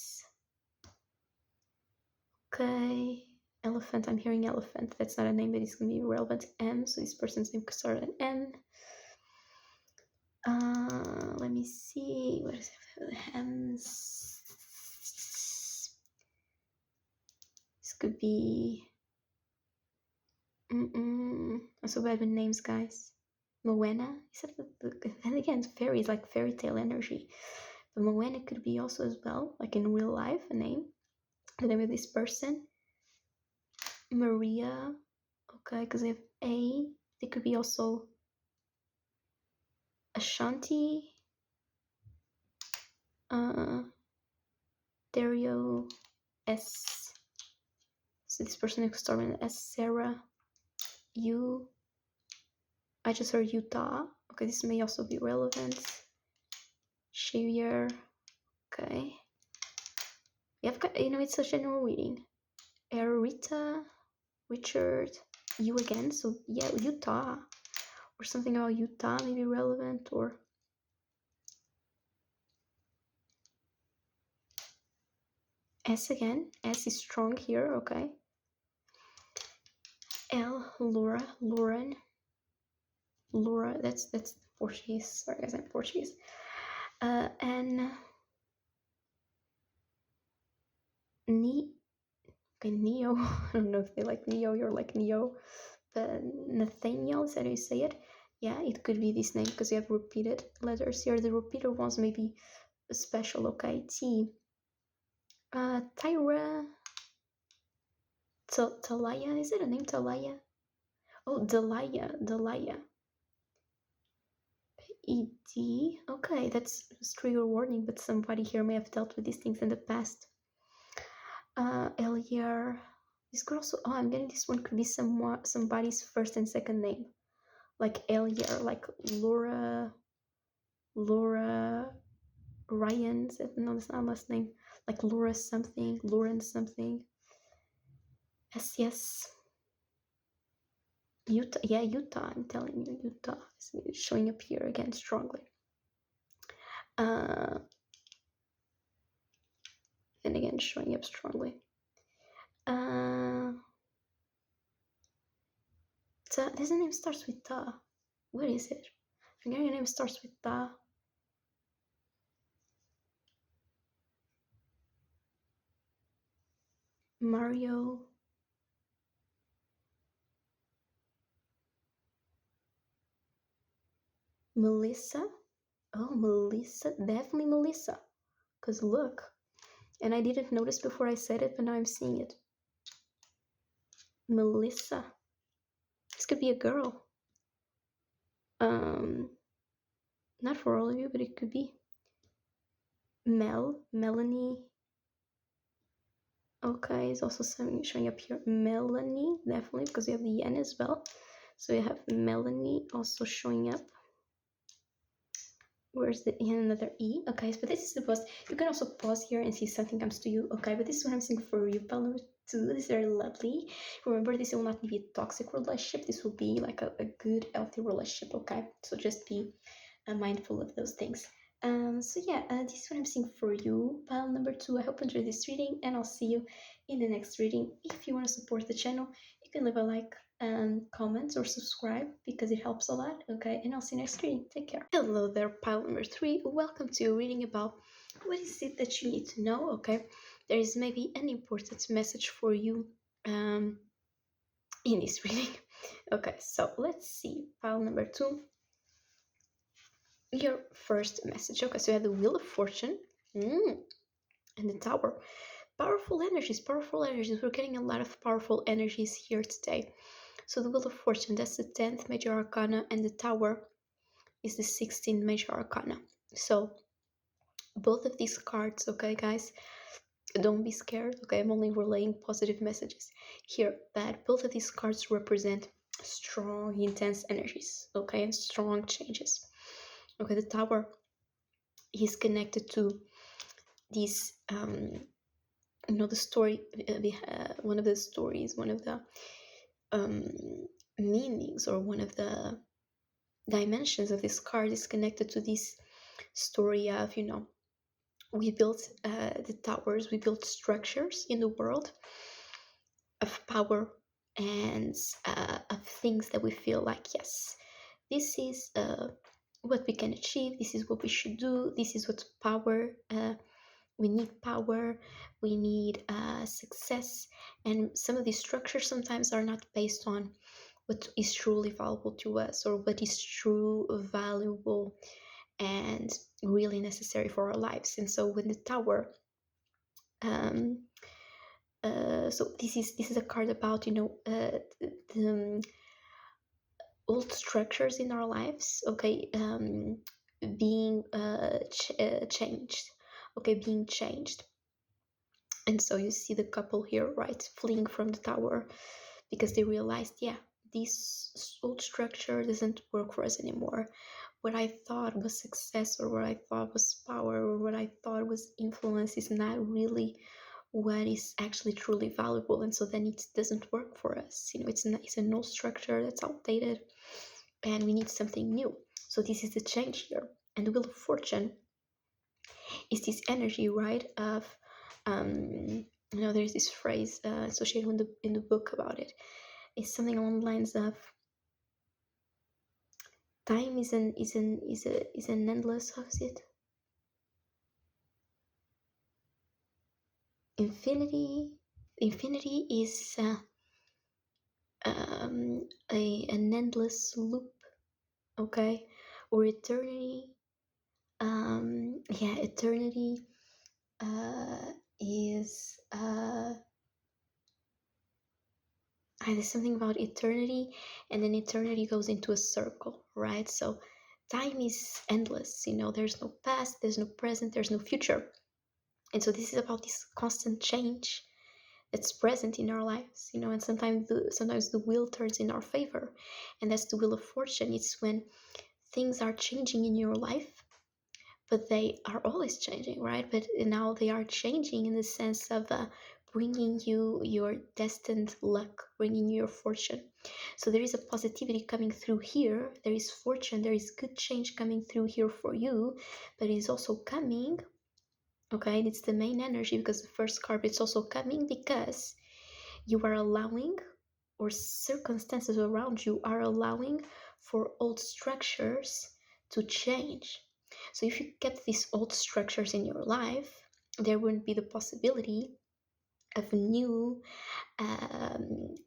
S1: Okay. Elephant, I'm hearing elephant. That's not a name that is going to be relevant. M, so this person's name could start with an M. Let me see. What is it? The hands. This could be. I'm so bad with names, guys. Moana. Is that and again, fairies, like fairy tale energy. But Moana could be also as well, like in real life, a name. The name of this person. Maria. Okay, because they have A. They could be also Ashanti. Dario S. So this person is starting as Sarah. U. I just heard Utah. Okay, this may also be relevant. Xavier. Okay. I've got, it's a general reading. Rita, Richard, you again. So yeah, Utah, or something about Utah may be relevant, or S again. S is strong here. Okay. L, Laura, Lauren, Laura. That's Portuguese. Sorry, guys, I'm Portuguese. N. Neo. I don't know if they like Neo. You're like Neo. But Nathaniel, is that how you say it? Yeah, it could be this name because you have repeated letters here. The repeated ones may be special. Okay, T. Tyra. Talaya. Is it a name? Talaya? Oh, Delia. ED. Okay, that's trigger warning, but somebody here may have dealt with these things in the past. Eliar. This could also. Oh, I'm getting this one could be somebody's first and second name, like Eliar, like Laura Ryan. No, that's not last name. Like Laura something, Lauren something. Yes. Utah. Yeah, Utah. I'm telling you, Utah is showing up here again strongly. Then again, showing up strongly. There's a name starts with Ta. Where is it? I'm getting a name starts with Ta. Mario. Melissa. Oh, Melissa. Definitely Melissa. Because look. And I didn't notice before I said it, but now I'm seeing it. Melissa. This could be a girl. Not for all of you, but it could be. Melanie. Okay, it's also showing up here. Melanie, definitely, because you have the N as well. So you have Melanie also showing up. Where's the another E? Okay, but this is the post. You can also pause here and see if something comes to you. Okay, but this is what I'm seeing for you. Pile number 2. This is very lovely. Remember, this will not be a toxic relationship. This will be like a good, healthy relationship. Okay, so just be mindful of those things. So yeah, this is what I'm seeing for you. Pile number 2. I hope you enjoyed this reading, and I'll see you in the next reading. If you want to support the channel, you can leave a like, comment, or subscribe because it helps a lot. Okay, and I'll see you next reading. Take care. Hello there, pile number 3. Welcome to a reading about what is it that you need to know. Okay, there is maybe an important message for you in this reading. Okay, so let's see. Pile number 2. Your first message. Okay, so you have the Wheel of Fortune and the Tower. Powerful energies. We're getting a lot of powerful energies here today. So the Wheel of Fortune, that's the 10th major arcana, and the Tower is the 16th major arcana. So both of these cards, okay, guys, don't be scared, okay? I'm only relaying positive messages here, but both of these cards represent strong, intense energies, okay, and strong changes. Okay, the Tower is connected to these, the story, one of the stories, one of the meanings, or one of the dimensions of this card is connected to this story of, we built the towers, we built structures in the world of power and of things that we feel like, yes, this is what we can achieve, this is what we should do, this is what power, we need power, we need success. And some of these structures sometimes are not based on what is truly valuable to us, or what is true valuable and really necessary for our lives. And so when the Tower, so this is a card about, the old structures in our lives, okay, being changed, okay, being changed. And so you see the couple here, right, fleeing from the Tower because they realized, yeah, this old structure doesn't work for us anymore. What I thought was success, or what I thought was power, or what I thought was influence is not really what is actually truly valuable. And so then it doesn't work for us. It's an old structure that's outdated, and we need something new. So this is the change here. And the Wheel of Fortune is this energy, right, of there's this phrase associated in the book about it. It's something along the lines of, time is an endless, how is it, infinity is an endless loop, okay, or eternity, eternity is there's something about eternity, and then eternity goes into a circle, right? So time is endless, there's no past, there's no present, there's no future. And so this is about this constant change that's present in our lives, and sometimes the wheel turns in our favor, and that's the Wheel of Fortune. It's when things are changing in your life, but they are always changing, right? But now they are changing in the sense of bringing you your destined luck, bringing you your fortune. So there is a positivity coming through here. There is fortune, there is good change coming through here for you, but it is also coming, okay? And it's the main energy, because the first card, it's also coming because you are allowing, or circumstances around you are allowing, for old structures to change. So if you kept these old structures in your life, there wouldn't be the possibility of new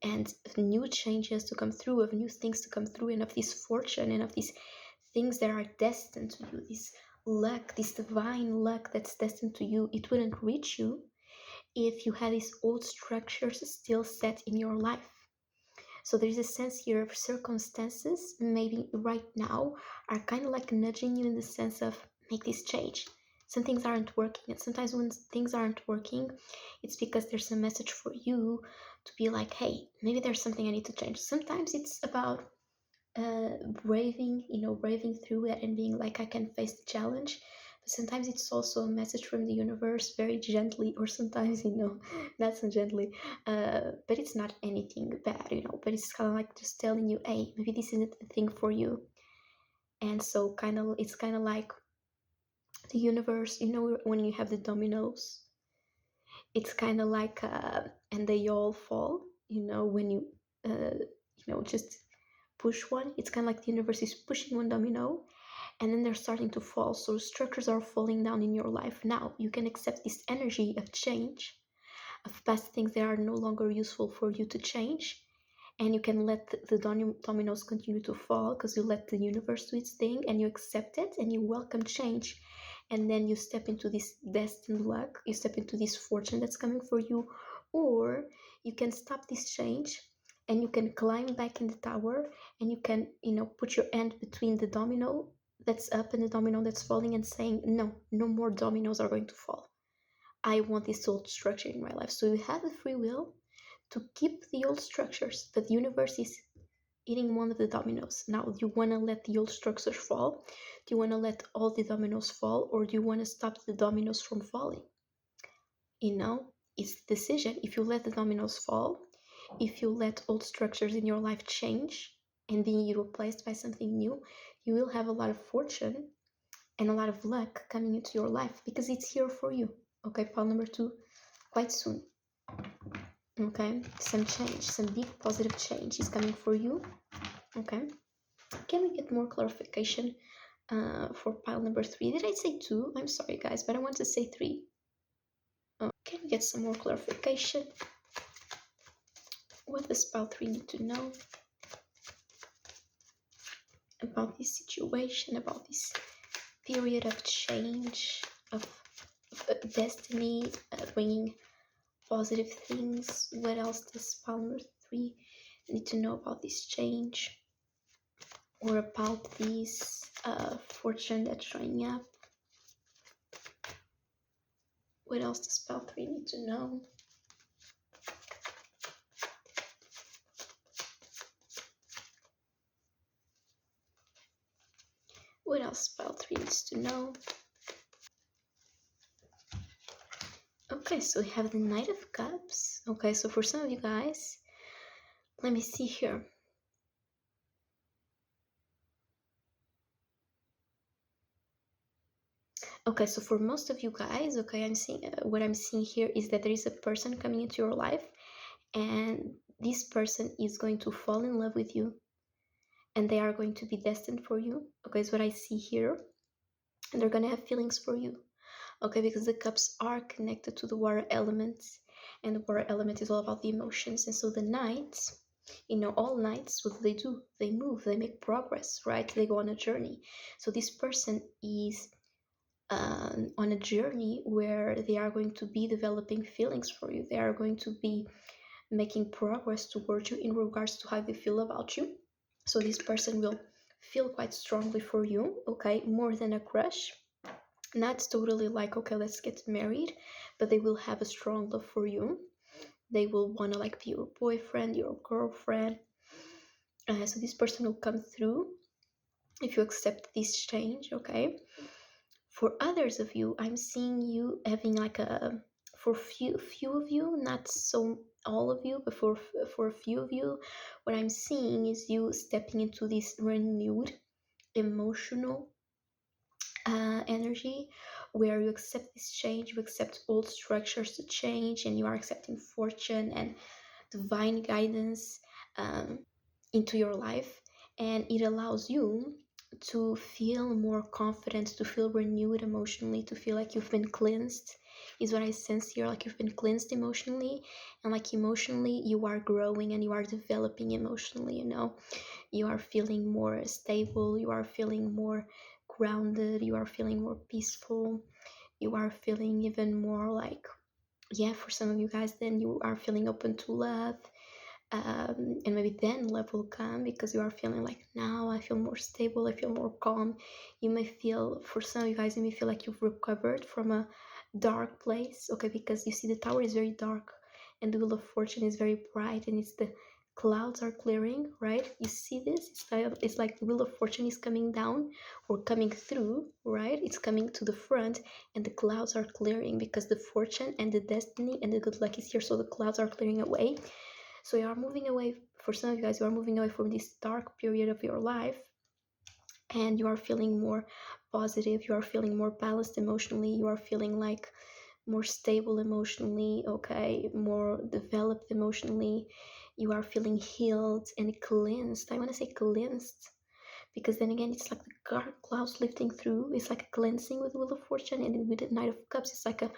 S1: and new changes to come through, of new things to come through, and of this fortune, and of these things that are destined to you, this luck, this divine luck that's destined to you. It wouldn't reach you if you had these old structures still set in your life. So there's a sense here of circumstances, maybe right now, are kind of like nudging you in the sense of, make this change. Some things aren't working, and sometimes when things aren't working, it's because there's a message for you to be like, hey, maybe there's something I need to change. Sometimes it's about braving through it and being like, I can face the challenge. But sometimes it's also a message from the universe, very gently, or sometimes, not so gently, but it's not anything bad, but it's kind of like just telling you, hey, maybe this isn't the thing for you. And so it's kind of like the universe, when you have the dominoes, it's kind of like, and they all fall, when you, just push one. It's kind of like the universe is pushing one domino, and then they're starting to fall. So structures are falling down in your life. Now you can accept this energy of change, of past things that are no longer useful for you to change, and you can let the dominoes continue to fall, because you let the universe do its thing, and you accept it, and you welcome change. and then you step into this destined luck, you step into this fortune that's coming for you. Or you can stop this change and you can climb back in the tower, and you can, put your hand between the domino that's up and the domino that's falling, and saying, no, no more dominoes are going to fall. I want this old structure in my life. So you have the free will to keep the old structures, but the universe is eating one of the dominoes. Now, do you want to let the old structures fall? Do you want to let all the dominoes fall, or do you want to stop the dominoes from falling? It's the decision. If you let the dominoes fall, if you let old structures in your life change and being replaced by something new, you will have a lot of fortune and a lot of luck coming into your life, because it's here for you. Okay, pile number 2, quite soon. Okay, some change, some big positive change is coming for you. Okay, can we get more clarification for pile number 3? Did I say 2? I'm sorry, guys, but I want to say 3. Can we get some more clarification? What does pile 3 need to know about this situation, about this period of change, of destiny, bringing positive things? What else does pile number 3 need to know about this change, or about this fortune that's showing up? What else does pile 3 need to know? What else pile 3 needs to know? Okay, so we have the Knight of Cups. Okay, so for some of you guys, let me see here. Okay, so for most of you guys, okay, I'm seeing what I'm seeing here is that there is a person coming into your life, and this person is going to fall in love with you, and they are going to be destined for you. Okay, is what I see here, and they're gonna have feelings for you. Okay, because the cups are connected to the water element, and the water element is all about the emotions. And so the knights, all knights, what do? They move, they make progress, right? They go on a journey. So this person is on a journey where they are going to be developing feelings for you. They are going to be making progress towards you in regards to how they feel about you. So this person will feel quite strongly for you, okay, more than a crush. Not totally like, okay, let's get married, but they will have a strong love for you. They will want to be your boyfriend, your girlfriend. So this person will come through if you accept this change, okay? For others of you, I'm seeing you having for few of you, not so all of you, but for a few of you, what I'm seeing is you stepping into this renewed emotional energy, where you accept this change, you accept old structures to change, and you are accepting fortune and divine guidance into your life. And it allows you to feel more confident, to feel renewed emotionally, to feel like you've been cleansed, is what I sense here. Like you've been cleansed emotionally, and like emotionally you are growing and you are developing emotionally. You are feeling more stable, you are feeling more grounded, you are feeling more peaceful, you are feeling even more like, yeah, for some of you guys, then you are feeling open to love. And maybe then love will come, because you are feeling like, now I feel more stable, I feel more calm. You may feel, for some of you guys, you may feel like you've recovered from a dark place, okay, because you see the tower is very dark and the wheel of fortune is very bright, and it's the clouds are clearing, right? You see this? It's like the wheel of fortune is coming down or coming through, right? It's coming to the front, and the clouds are clearing, because the fortune and the destiny and the good luck is here. So the clouds are clearing away. So you are moving away, for some of you guys, you are moving away from this dark period of your life, and you are feeling more positive, you are feeling more balanced emotionally, you are feeling like more stable emotionally, okay, more developed emotionally. You are feeling healed and cleansed. I want to say cleansed, because then again, it's like the clouds lifting through. It's like a cleansing with the Wheel of Fortune, and with the Knight of Cups, it's like a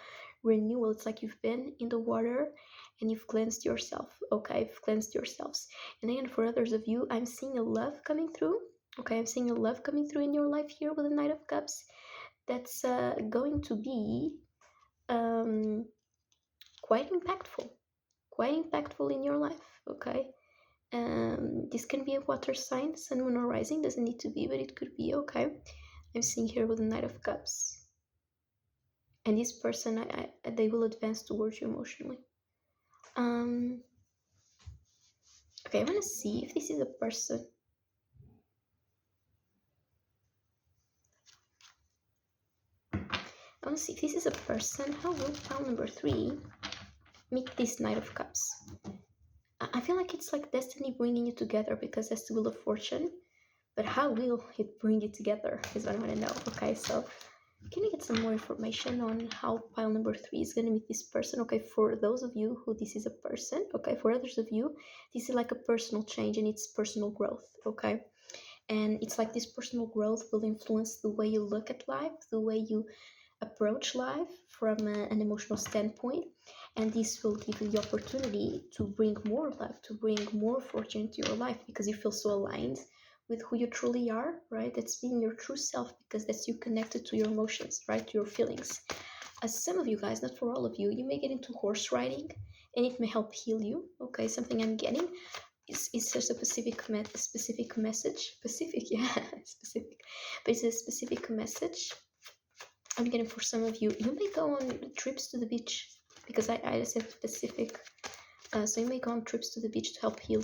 S1: renewal. It's like you've been in the water and you've cleansed yourself. Okay, you've cleansed yourselves. And again, for others of you, I'm seeing a love coming through. Okay, I'm seeing a love coming through in your life here with the Knight of Cups. that's going to be quite impactful in your life, okay? This can be a water sign, sun, moon, or rising, doesn't need to be, but it could be, okay? I'm seeing here with the Knight of Cups. And this person, they will advance towards you emotionally. Okay, I want to see if this is a person. I want to see if this is a person. How will pile number 3 meet this Knight of Cups? I feel like it's like destiny bringing you together, because that's the Wheel of Fortune. But how will it bring you together is what I want to know. Okay, so can you get some more information on how pile number 3 is going to meet this person? Okay, for those of you who this is a person, okay, for others of you, this is like a personal change and it's personal growth, okay? And it's like this personal growth will influence the way you look at life, the way you approach life from an emotional standpoint, and this will give you the opportunity to bring more love, to bring more fortune into your life, because you feel so aligned with who you truly are, right? That's being your true self, because that's you connected to your emotions, right? To your feelings. As some of you guys, not for all of you, you may get into horse riding and it may help heal you. Okay, something I'm getting is just a specific message. Specific, yeah, specific. But it's a specific message I'm getting for some of you. You may go on trips to the beach, because I said specific. So you may go on trips to the beach to help heal.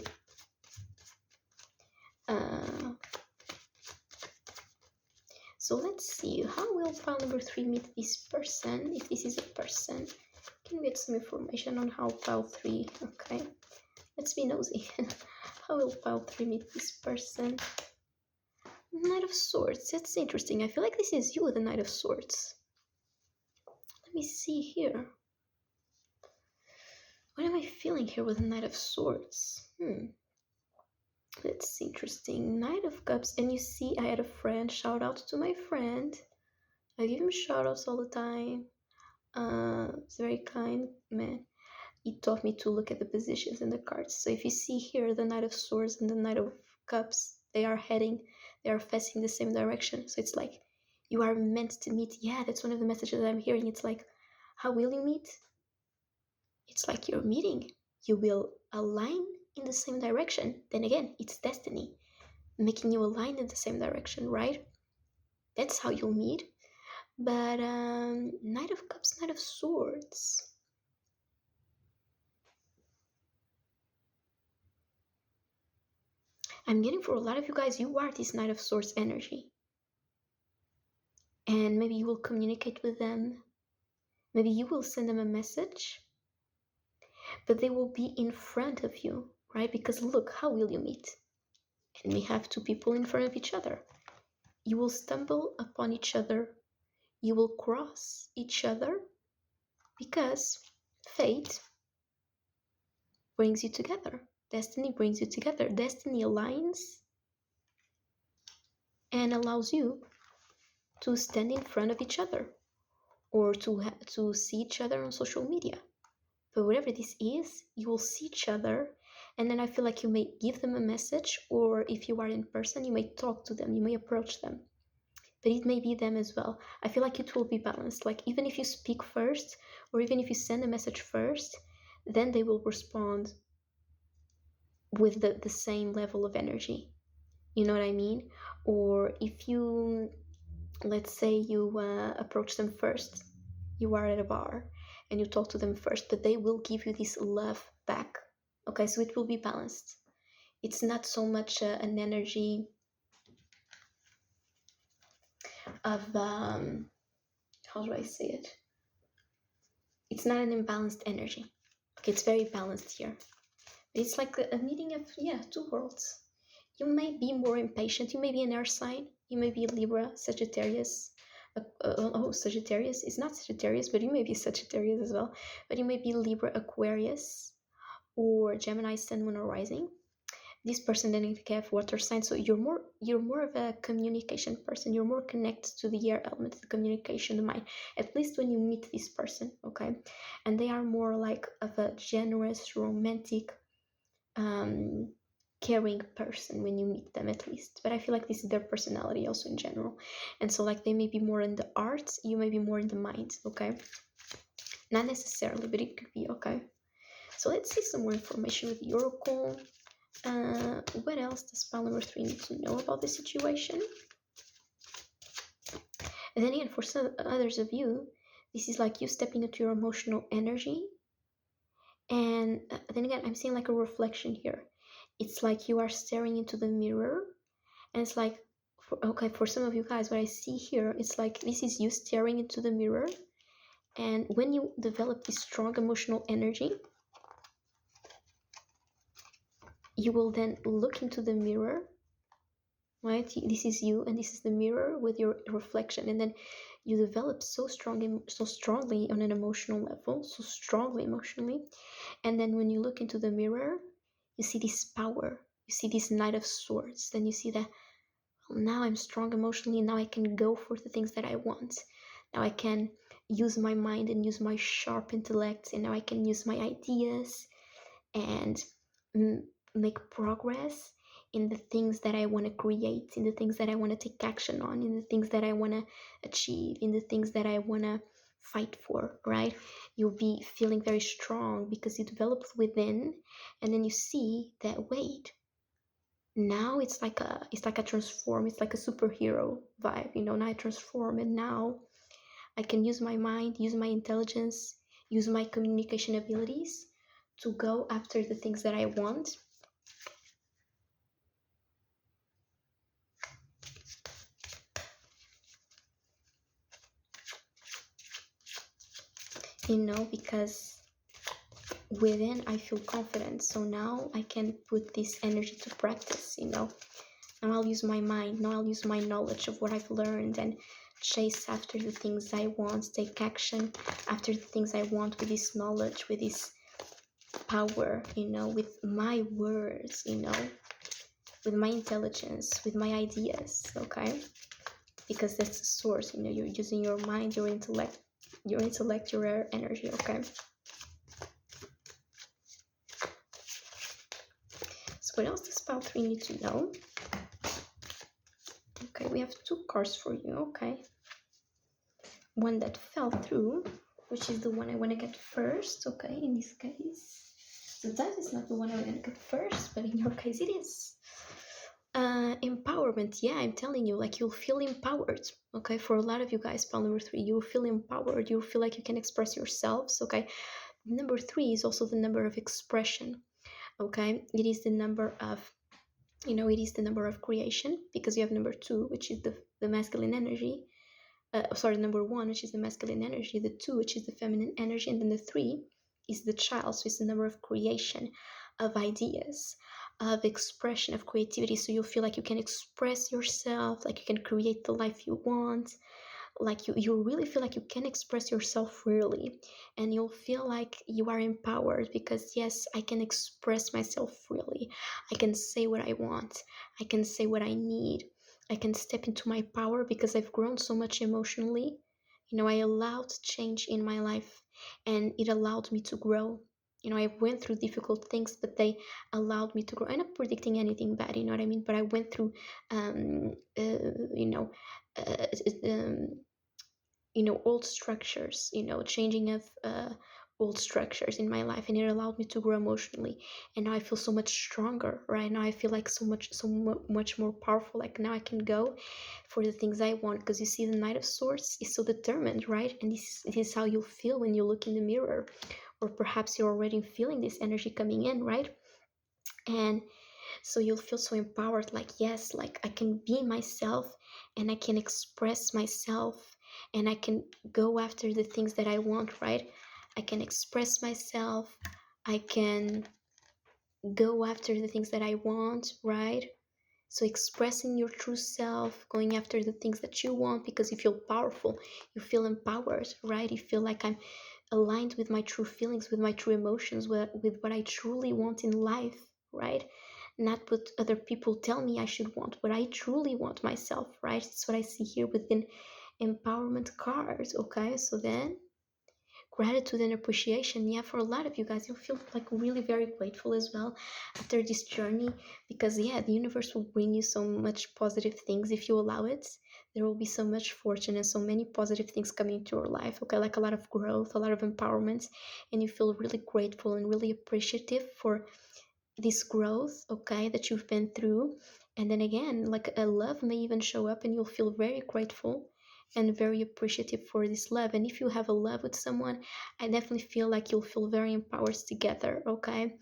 S1: So let's see, how will pile number 3 meet this person, if this is a person? Can we get some information on how pile 3, okay, let's be nosy. How will pile 3 meet this person? Knight of Swords, that's interesting. I feel like this is you with the Knight of Swords. Let me see here. What am I feeling here with the Knight of Swords? That's interesting. Knight of Cups, and you see I had a friend, shout out to my friend. I give him shout outs all the time. It's very kind man. He taught me to look at the positions in the cards. So if you see here the Knight of Swords and the Knight of Cups, they are facing the same direction. So it's like you are meant to meet. Yeah, that's one of the messages that I'm hearing. It's like, how will you meet? It's like you're meeting. You will align in the same direction. Then again, it's destiny making you align in the same direction, right? That's how you'll meet. But Knight of Cups, Knight of Swords. I'm getting for a lot of you guys, you are this Knight of Swords energy. And maybe you will communicate with them. Maybe you will send them a message. But they will be in front of you, right? Because look, how will you meet? And we have two people in front of each other. You will stumble upon each other. You will cross each other, because fate brings you together. Destiny brings you together. Destiny aligns and allows you to stand in front of each other, or to see each other on social media. But whatever this is, you will see each other, and then I feel like you may give them a message, or if you are in person, you may talk to them, you may approach them. But it may be them as well. I feel like it will be balanced. Like even if you speak first, or even if you send a message first, then they will respond with the same level of energy. You know what I mean? Or if you, let's say you approach them first, you are at a bar and you talk to them first, but they will give you this love back. Okay, so it will be balanced. It's not so much an energy of how do I say it? It's not an imbalanced energy. Okay, it's very balanced here. It's like a meeting of two worlds. You may be more impatient. You may be an air sign. You may be Libra, Sagittarius. Sagittarius is not Sagittarius, but you may be Sagittarius as well. But you may be Libra, Aquarius, or Gemini, Sun, Moon, or Rising. This person then can have water sign, so you're more of a communication person. You're more connected to the air element, the communication, the mind. At least when you meet this person, okay, and they are more like of a generous, romantic, caring person when you meet them, at least. But I feel like this is their personality also in general. And so like they may be more in the art, you may be more in the mind, okay? Not necessarily, but it could be, okay? So let's see some more information with the oracle. What else does pile number 3 need to know about the situation? And then again, for some others of you, this is like you stepping into your emotional energy. And then again, I'm seeing like a reflection here. It's like you are staring into the mirror. And it's like, for some of you guys, what I see here, it's like this is you staring into the mirror. And when you develop this strong emotional energy, you will then look into the mirror, right? This is you, and this is the mirror with your reflection. And then you develop so strongly on an emotional level, so strongly emotionally. And then when you look into the mirror, you see this power, you see this Knight of Swords. Then you see that, well, now I'm strong emotionally, now I can go for the things that I want. Now I can use my mind and use my sharp intellect, and now I can use my ideas and make progress in the things that I want to create, in the things that I want to take action on, in the things that I want to achieve, in the things that I want to fight for, right? You'll be feeling very strong because you developed within, and then you see that, wait, now it's like a transform, it's like a superhero vibe, now I transform, and now I can use my mind, use my intelligence, use my communication abilities to go after the things that I want. Because within I feel confident. So now I can put this energy to practice, Now I'll use my mind, now I'll use my knowledge of what I've learned and chase after the things I want, take action after the things I want with this knowledge, with this power, with my words, with my intelligence, with my ideas, okay? Because that's the source, you're using your mind, your intellect, your energy, okay? So what else does pile 3 need to know? Okay, we have 2 cards for you, okay? One that fell through, which is the one I want to get first, okay, in this case. So that is not the one I want to get first, but in your case it is. Empowerment, yeah, I'm telling you, like, you'll feel empowered, okay? For a lot of you guys, pile number 3, you'll feel empowered, you'll feel like you can express yourselves, okay? Number 3 is also the number of expression, okay? It is the number of, it is the number of creation, because you have number 2, which is the masculine energy, number 1, which is the masculine energy, the 2, which is the feminine energy, and then the 3 is the child, so it's the number of creation, of ideas, of expression, of creativity. So you'll feel like you can express yourself, like you can create the life you want, like you really feel like you can express yourself freely, and you'll feel like you are empowered because, yes, I can express myself freely, I can say what I want, I can say what I need, I can step into my power because I've grown so much emotionally. I allowed change in my life, and it allowed me to grow. I went through difficult things, but they allowed me to grow. I'm not predicting anything bad, you know what I mean? But I went through, uh, old structures, changing of old structures in my life, and it allowed me to grow emotionally. And now I feel so much stronger, right? Now I feel like much more powerful. Like now I can go for the things I want, because you see, the Knight of Swords is so determined, right? And this is how you'll feel when you look in the mirror, or perhaps you're already feeling this energy coming in, right? And so you'll feel so empowered, like, yes, like I can be myself, and I can express myself, and I can go after the things that I want, right? I can express myself, I can go after the things that I want, right? So expressing your true self, going after the things that you want, because you feel powerful, you feel empowered, right? You feel like I'm aligned with my true feelings, with my true emotions, with what I truly want in life, right? Not what other people tell me I should want, what I truly want myself, right? It's what I see here within empowerment cards, okay? So then gratitude and appreciation. Yeah, for a lot of you guys, you'll feel like really very grateful as well after this journey, because yeah, the universe will bring you so much positive things if you allow it. There will be so much fortune and so many positive things coming into your life, okay, like a lot of growth, a lot of empowerment, and you feel really grateful and really appreciative for this growth, okay, that you've been through. And then again, like a love may even show up and you'll feel very grateful and very appreciative for this love. And if you have a love with someone, I definitely feel like you'll feel very empowered together, okay?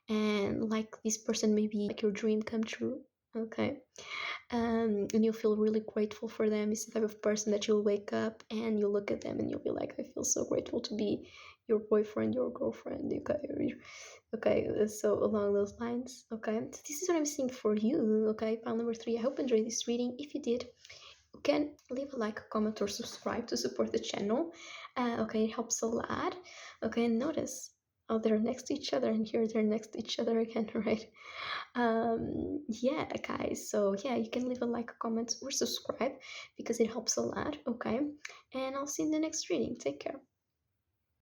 S1: And like this person may be like your dream come true, okay? And you'll feel really grateful for them. It's the type of person that you'll wake up and you'll look at them and you'll be like, I feel so grateful to be your boyfriend, your girlfriend, okay? Okay, so along those lines, okay. So this is what I'm seeing for you, okay. Pile number 3. I hope you enjoyed this reading. If you did, you can leave a like, a comment, or subscribe to support the channel. Okay, it helps a lot. Okay, and notice how they're next to each other, and here they're next to each other again, right? Yeah, guys. So yeah, you can leave a like, a comment, or subscribe because it helps a lot. Okay, and I'll see you in the next reading. Take care.